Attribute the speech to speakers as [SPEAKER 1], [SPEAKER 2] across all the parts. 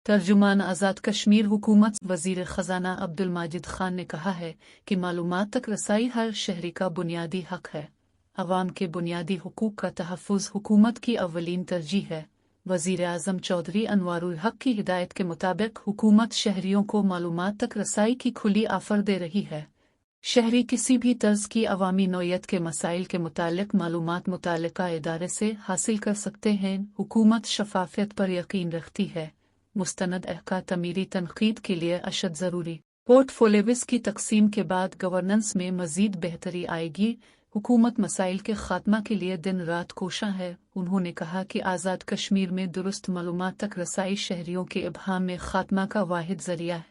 [SPEAKER 1] तर्जुमान आज़ाद कश्मीर हुकूमत वज़ीर ख़ज़ाना अब्दुल माजिद खान ने कहा है कि मालूमात तक रसाई हर शहरी का बुनियादी हक है। अवाम के बुनियादी हुकूक का तहफ़्फ़ुज़ हुकूमत की अव्वलीन तरजीह है। वज़ीर आज़म चौधरी अनवारुल हक की हिदायत के मुताबिक हुकूमत शहरियों को मालूमात तक रसाई की खुली ऑफ़र दे रही है। शहरी किसी भी तर्ज की अवामी नौयत के मसाइल के मुतालिक मालूमात मुतालिका इदारे से हासिल कर सकते हैं। हुकूमत शफ़ाफ़ियत पर यकीन रखती है। मुस्तनद अहका तमीरी तनक़ीद के लिए अशद ज़रूरी पोर्टफोलियोज़ की तकसीम के बाद गवर्नेंस में मज़ीद बेहतरी आएगी। हुकूमत मसाइल के ख़ात्मा के लिए दिन रात कोशा है। उन्होंने कहा कि आज़ाद कश्मीर में दुरुस्त मालूमात तक रसाई शहरियों के इब्हाम में ख़ात्मा का वाहिद ज़रिया है।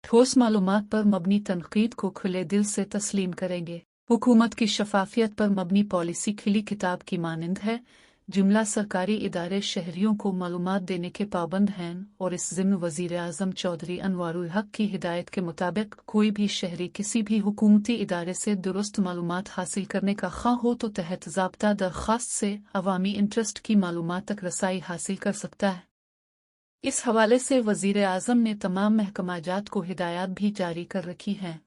[SPEAKER 1] ठोस मालूमात पर मबनी तनक़ीद को खुले दिल से तस्लीम करेंगे। हुकूमत की शफ़ाफ़ियत पर मबनी पॉलिसी खिली किताब की मानंद है। जुमला सरकारी इदारे शहरियों को मालूमात देने के पाबंद हैं और इस ज़िम्न वज़ीर आज़म चौधरी अनवारुल हक की हिदायत के मुताबिक कोई भी शहरी किसी भी हुकूमती इदारे से दुरुस्त मालूमात हासिल करने का ख़्वाह हो तो तहत ज़ाब्ता दरख्वास्त से अवामी इंटरेस्ट की मालूमात तक रसाई हासिल कर सकता है। इस हवाले से वज़ीर आज़म ने तमाम महकमाजात को हिदायत भी जारी कर रखी हैं।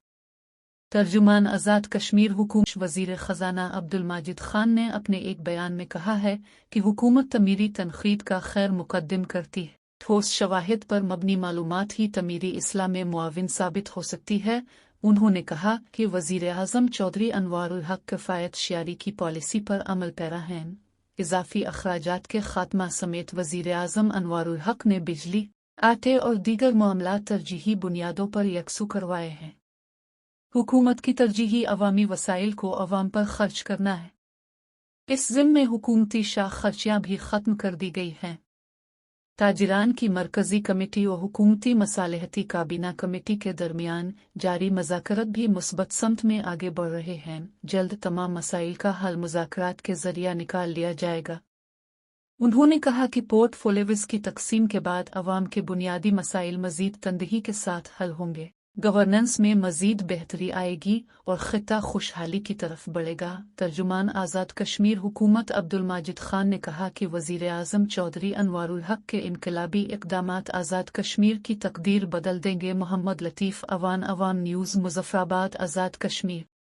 [SPEAKER 1] तर्जुमान आज़ाद कश्मीर हुकूमत वज़ीर ख़ज़ाना अब्दुल माजिद खान ने अपने एक बयान में कहा है कि हुकूमत तमीरी तनक़ीद का खैर मुक़द्दम करती है। ठोस शवाहिद पर मबनी मालूमात ही तमीरी इस्लाह में मुआविन साबित हो सकती है। उन्होंने कहा कि वज़ीर आज़म चौधरी अनवारुल हक किफ़ायत शियारी की पॉलिसी पर अमल पैरा हैं। इज़ाफ़ी अख़राजात के ख़ात्मा समेत वज़ीर आज़म अनवारुल हक ने बिजली, आटे और दीगर मामलात तरजीही बुनियादों पर यकसू करवाए हैं। हुकूमत की तरजीही अवामी वसाइल को अवाम पर खर्च करना है। इस ज़िम्मे में हुकूमती शाख खर्चियाँ भी ख़त्म कर दी गई हैं। ताजिरान की मरकज़ी कमेटी और हुकूमती मसालहती काबीना कमेटी के दरमियान जारी मज़ाकरत भी मुस्बत समत में आगे बढ़ रहे हैं। जल्द तमाम मसाइल का हल मुज़ाकरात के ज़रिया निकाल लिया जाएगा। उन्होंने कहा कि पोर्टफोलियोज़ की तकसीम के बाद अवाम के बुनियादी मसाइल मज़ीद तंदही के साथ हल होंगे। गवर्नेंस में मज़ीद बेहतरी आएगी और ख़ित्ता खुशहाली की तरफ बढ़ेगा। तर्जुमान आज़ाद कश्मीर हुकूमत अब्दुल माजिद खान ने कहा कि वज़ीर आज़म चौधरी अनवारुल हक के इनकलाबी इक़दामात आज़ाद कश्मीर की तकदीर बदल देंगे। मोहम्मद लतीफ़ अवान न्यूज़ मुज़फ़्फ़राबाद। आज़ाद कश्मीर।